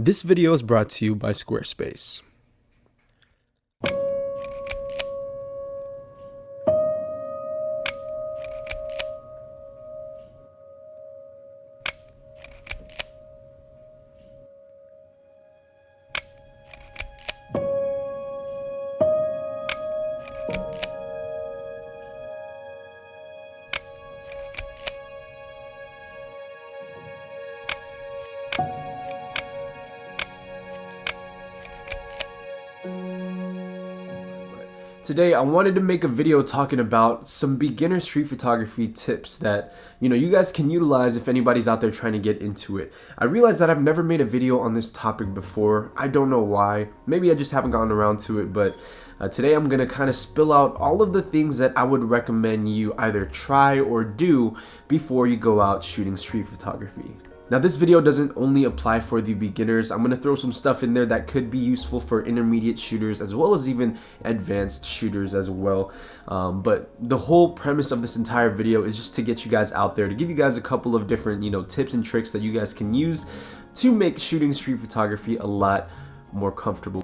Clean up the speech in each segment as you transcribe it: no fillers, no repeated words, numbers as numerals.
This video is brought to you by Squarespace. Today, I wanted to make a video talking about some beginner street photography tips that, you guys can utilize if anybody's out there trying to get into it. I realize that I've never made a video on this topic before. I don't know why. Maybe I just haven't gotten around to it, but today I'm going to kind of spill out all of the things that I would recommend you either try or do before you go out shooting street photography. Now, this video doesn't only apply for the beginners. I'm going to throw some stuff in there that could be useful for intermediate shooters as well as even advanced shooters as well. But the whole premise of this entire video is just to get you guys out there, to give you guys a couple of different, tips and tricks that you guys can use to make shooting street photography a lot more comfortable.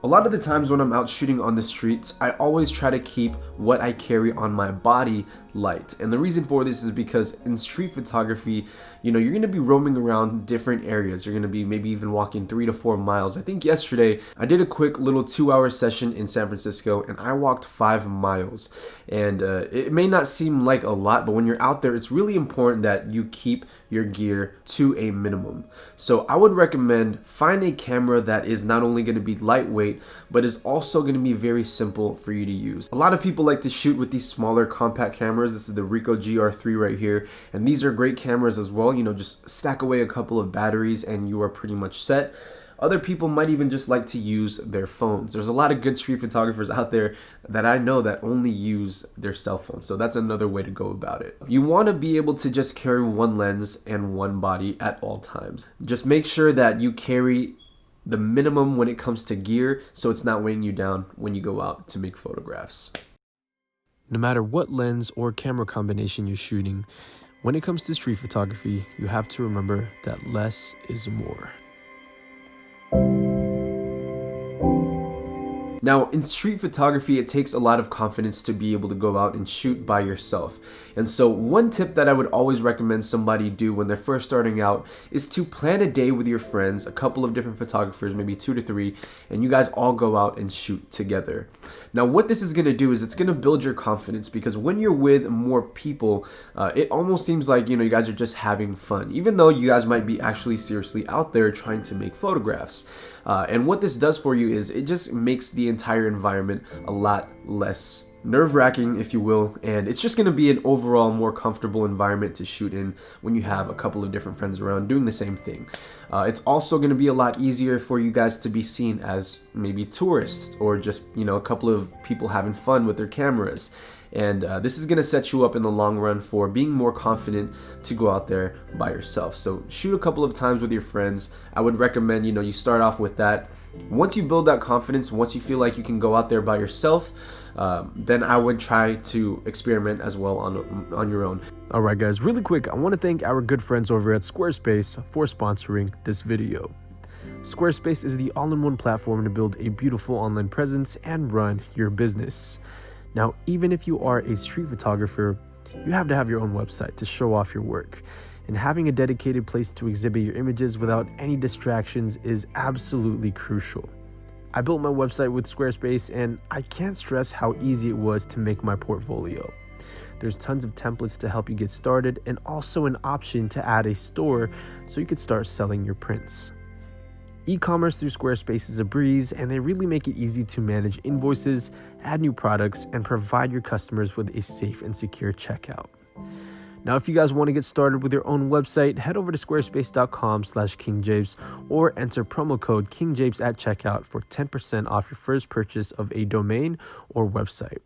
A lot of the times when I'm out shooting on the streets, I always try to keep what I carry on my body light. And the reason for this is because in street photography, you're going to be roaming around different areas. You're going to be maybe even walking 3 to 4 miles. I think yesterday I did a quick little 2-hour session in San Francisco and I walked 5 miles. And it may not seem like a lot, but when you're out there, it's really important that you keep your gear to a minimum. So I would recommend find a camera that is not only going to be lightweight, but is also going to be very simple for you to use. A lot of people like to shoot with these smaller compact cameras. This is the Ricoh GR3 right here, and these are great cameras as well. Just stack away a couple of batteries and you are pretty much set. Other people might even just like to use their phones. There's a lot of good street photographers out there that I know that only use their cell phone. So that's another way to go about it. You want to be able to just carry one lens and one body at all times. Just make sure that you carry the minimum when it comes to gear so it's not weighing you down when you go out to make photographs. No matter what lens or camera combination you're shooting, when it comes to street photography, you have to remember that less is more. Now, in street photography, it takes a lot of confidence to be able to go out and shoot by yourself. And so one tip that I would always recommend somebody do when they're first starting out is to plan a day with your friends, a couple of different photographers, maybe 2 to 3, and you guys all go out and shoot together. Now, what this is going to do is it's going to build your confidence, because when you're with more people, it almost seems like, you guys are just having fun, even though you guys might be actually seriously out there trying to make photographs. And what this does for you is it just makes the entire environment a lot less nerve-wracking, if you will, and it's just going to be an overall more comfortable environment to shoot in when you have a couple of different friends around doing the same thing. It's also going to be a lot easier for you guys to be seen as maybe tourists or just, a couple of people having fun with their cameras. And this is going to set you up in the long run for being more confident to go out there by yourself. So shoot a couple of times with your friends. I would recommend, you start off with that. Once you build that confidence, once you feel like you can go out there by yourself, then I would try to experiment as well on your own. All right, guys, really quick, I want to thank our good friends over at Squarespace for sponsoring this video. Squarespace is the all-in-one platform to build a beautiful online presence and run your business. Now, even if you are a street photographer, you have to have your own website to show off your work. And having a dedicated place to exhibit your images without any distractions is absolutely crucial. I built my website with Squarespace, and I can't stress how easy it was to make my portfolio. There's tons of templates to help you get started, and also an option to add a store so you could start selling your prints. E-commerce through Squarespace is a breeze, and they really make it easy to manage invoices, add new products, and provide your customers with a safe and secure checkout. Now, if you guys want to get started with your own website, head over to squarespace.com/KingJapes or enter promo code KingJapes at checkout for 10% off your first purchase of a domain or website.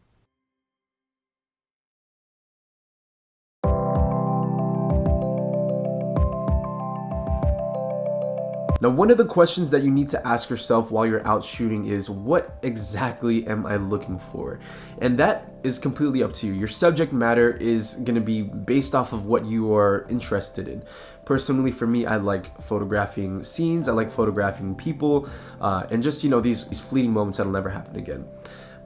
Now, one of the questions that you need to ask yourself while you're out shooting is, what exactly am I looking for? And that is completely up to you. Your subject matter is going to be based off of what you are interested in. Personally, for me, I like photographing scenes, I like photographing people, and just, these fleeting moments that'll never happen again.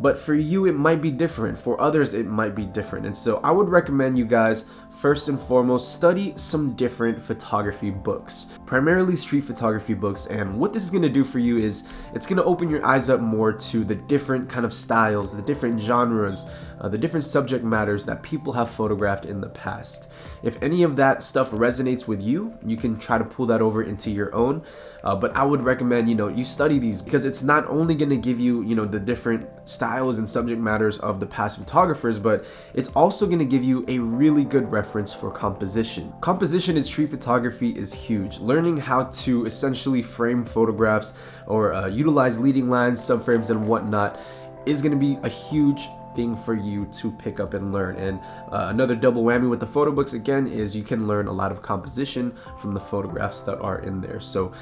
But for you, it might be different. For others, it might be different. And so I would recommend you guys, first and foremost, study some different photography books, primarily street photography books. And what this is going to do for you is it's going to open your eyes up more to the different kind of styles, the different genres, the different subject matters that people have photographed in the past. If any of that stuff resonates with you, you can try to pull that over into your own. But I would recommend, you study these, because it's not only going to give you, the different styles and subject matters of the past photographers, but it's also going to give you a really good reference for composition. Composition in street photography is huge. Learning how to essentially frame photographs or utilize leading lines, subframes, and whatnot is going to be a huge thing for you to pick up and learn. And another double whammy with the photo books again is you can learn a lot of composition from the photographs that are in there. So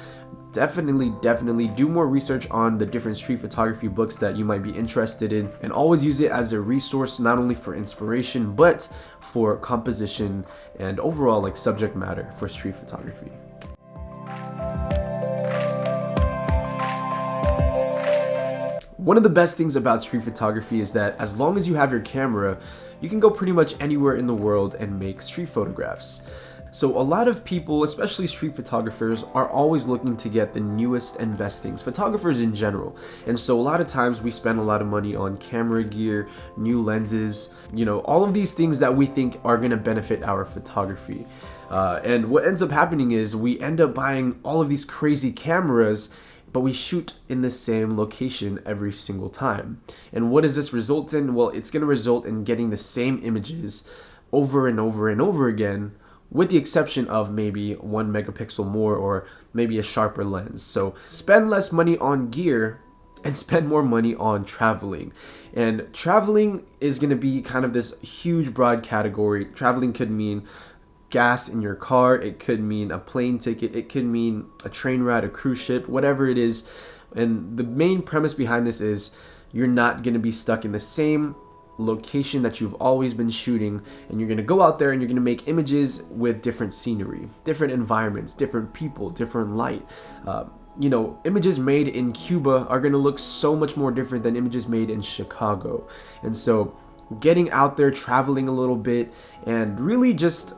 definitely do more research on the different street photography books that you might be interested in, and always use it as a resource, not only for inspiration but for composition and overall subject matter for street photography. One of the best things about street photography is that as long as you have your camera, you can go pretty much anywhere in the world and make street photographs. So a lot of people, especially street photographers, are always looking to get the newest and best things, photographers in general. And so a lot of times we spend a lot of money on camera gear, new lenses, all of these things that we think are going to benefit our photography. And what ends up happening is we end up buying all of these crazy cameras, but we shoot in the same location every single time. And what does this result in? Well, it's going to result in getting the same images over and over and over again, with the exception of maybe 1 megapixel more or maybe a sharper lens. So spend less money on gear and spend more money on traveling. And traveling is going to be kind of this huge broad category. Traveling could mean gas in your car, it could mean a plane ticket, it could mean a train ride, a cruise ship, whatever it is. And the main premise behind this is you're not going to be stuck in the same location that you've always been shooting, and you're going to go out there and you're going to make images with different scenery, different environments, different people, different light. Images made in Cuba are going to look so much more different than images made in Chicago. And so getting out there, traveling a little bit, and really just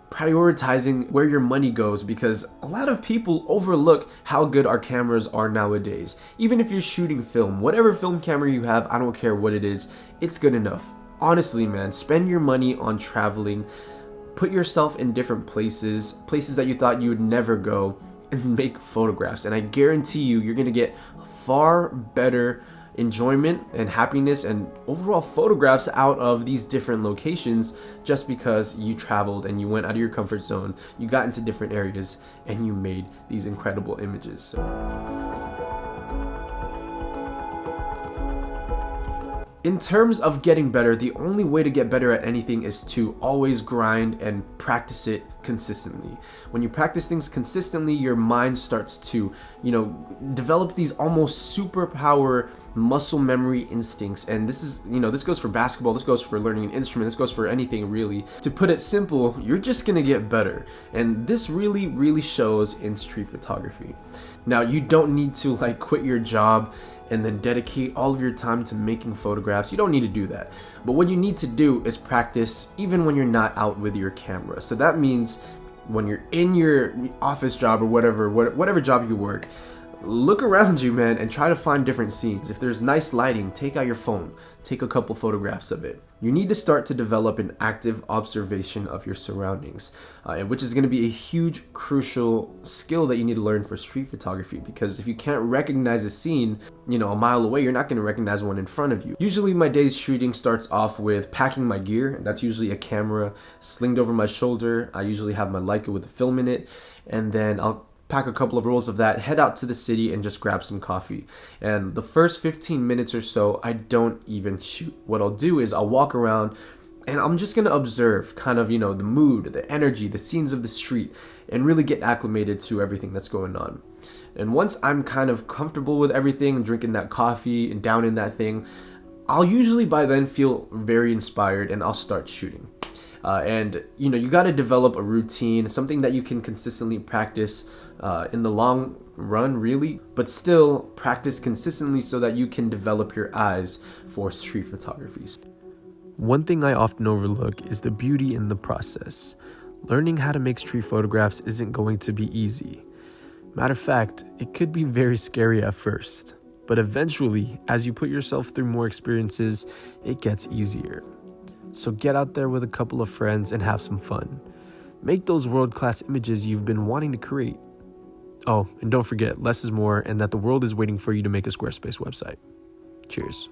prioritizing where your money goes, because a lot of people overlook how good our cameras are nowadays. Even if you're shooting film, whatever film camera you have, I don't care what it is, it's good enough. Honestly, man, spend your money on traveling, put yourself in different places that you thought you would never go, and make photographs. And I guarantee you're gonna get far better enjoyment and happiness and overall photographs out of these different locations, just because you traveled and you went out of your comfort zone, you got into different areas, and you made these incredible images. In terms of getting better, the only way to get better at anything is to always grind and practice it consistently. When you practice things consistently, your mind starts to, develop these almost superpower muscle memory instincts. And this is, this goes for basketball, this goes for learning an instrument, this goes for anything really. To put it simple, you're just gonna get better. And this really shows in street photography. Now, you don't need to quit your job and then dedicate all of your time to making photographs. You don't need to do that. But what you need to do is practice even when you're not out with your camera. So that means when you're in your office job or whatever job you work, look around you, man, and try to find different scenes. If there's nice lighting, take out your phone, take a couple photographs of it. You need to start to develop an active observation of your surroundings, which is going to be a huge, crucial skill that you need to learn for street photography, because if you can't recognize a scene, a mile away, you're not going to recognize one in front of you. Usually my day's shooting starts off with packing my gear, and that's usually a camera slinged over my shoulder. I usually have my Leica with a film in it, and then I'll pack a couple of rolls of that, head out to the city, and just grab some coffee. And the first 15 minutes or so, I don't even shoot. What I'll do is I'll walk around and I'm just gonna observe kind of, the mood, the energy, the scenes of the street, and really get acclimated to everything that's going on. And once I'm kind of comfortable with everything, drinking that coffee and down in that thing, I'll usually by then feel very inspired and I'll start shooting. And you got to develop a routine, something that you can consistently practice in the long run, really, but still practice consistently so that you can develop your eyes for street photography. One thing I often overlook is the beauty in the process. Learning how to make street photographs isn't going to be easy. Matter of fact, it could be very scary at first, but eventually, as you put yourself through more experiences, it gets easier. So get out there with a couple of friends and have some fun. Make those world-class images you've been wanting to create. Oh, and don't forget, less is more and that the world is waiting for you to make a Squarespace website. Cheers.